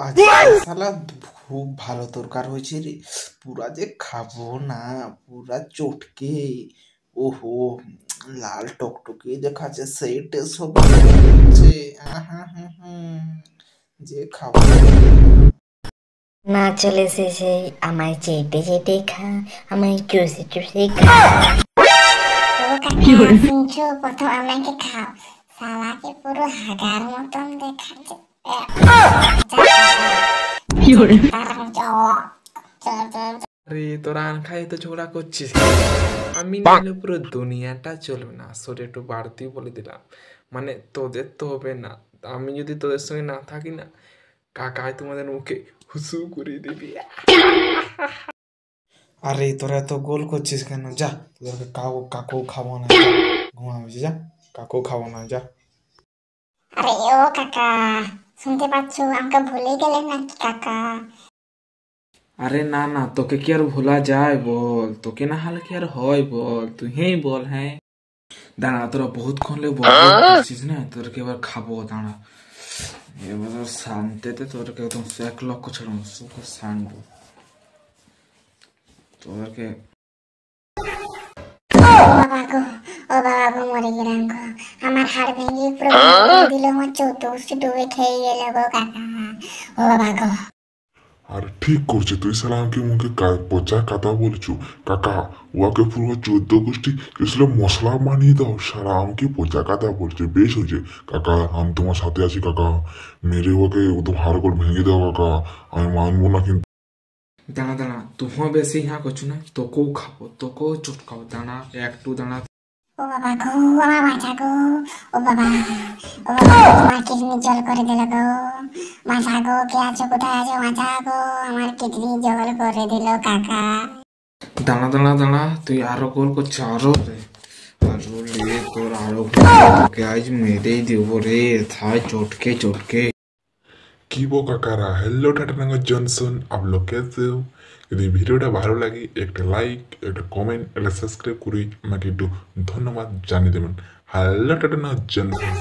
আজকে শালা খুব ভালো তরকার হয়েছে রে, পুরা যে খাবো না, পুরা চটকে। ওহো, লাল টকটকে দেখাচ্ছে, সেই টেস্ট হবে হচ্ছে। যে খাবো। না চলে এসেছে আমায় চেটে চেটে খা, আমায় চুষে চুষে খা। ও কাকা শুনছো, প্রথম আমাকে খাও। শালাকে পুরো হাগার মতন দেখাচ্ছে। আরে তোরা আন খাই তো ঝগড়া করছিস কেন? আমি নাহলে পুরো দুনিয়াটা চলবে না, সরে একটু বাড়তি বলে দিলাম। মানে তোদের তো হবে না, আমি যদি তোদের সঙ্গে না থাকি না, কাকাই তোমাদের মুখে হুসু করে দিবি। আরে তোরা এত গোল করছিস কেন? যা, তোদেরকে কাকু খাবো না, ঘুমাবি যা, কাকু খাবো না, যা। আরে ও কাকা, শুনতে পাচ্ছ? আমাকে ভুলে গেলেন নাকি কাকা? আরে না না, তোকে কি আর ভোলা যায় বল? তোকে না হলে কি আর হয় বল? তুই হেই বল। হ্যাঁ দাঁড়া, তোরা বহুতক্ষণ লে বল করছিস না, তোদেরকে এবার খাবো। দাঁড়া, এবার শান্তিতে তোদেরকে একদম 1 লক্ষ ছাড়ো সুখে শানবো তোদেরকে। বাবা গো, ও বাবা গো, মরে গেলাম গো। আমার হাড় ভেঙে পুরো ভাগ করে দিল, আমার চতুর্থ ডুবে খেয়ে গেল গো কাকা। ও বাবা গো। আর ঠিক করছে তুই, সালা আমাকে মুখে পচা কথা বলছু। কাকা ওকে পুরো 14 গোষ্ঠী কিছু মশলা বানিয়ে দাও, সারা আমাকে পচা কথা বলছে। বেশ হয়েছে কাকা, আমি তোমার সাথে আছি কাকা। মেরে ওকে তো হাড় করে ভেঙে দাও কাকা, আমি মানবো না কিন্তু। দাঁড়া দাঁড়া, তুমিও বেশি হ্যাঁ করছো না, তোকেও খাবো, তোকেও চটকাবো। দাঁড়া একটু দাঁড়া। ও বাবা গো, আমার মাথা গো। ও বাবা, ও বাবা, তোমার কিডনি জল করে দিল গো। মাথা গো, কে আছো, কোথায় আছো? মাথা গো, আমার কিডনি জল করে দিল কাকা। দাঁড়া দাঁড়া দাঁড়া, তুই আরো গোল করছিস, আরো রে, আরো লে, তোর আরো তোকে আজ মেরেই দেবো রে, থাই চটকে চটকে। কি বো কাকারা, হ্যালো টাটানাঙ্গা জনসন, आप लोग कैसे हो? যদি ভিডিওটা ভালো লাগে একটা লাইক, একটা কমেন্ট, একটা সাবস্ক্রাইব করে আমাকে একটু ধন্যবাদ জানিয়ে দেবেন। Hello Tatanagar Johnson.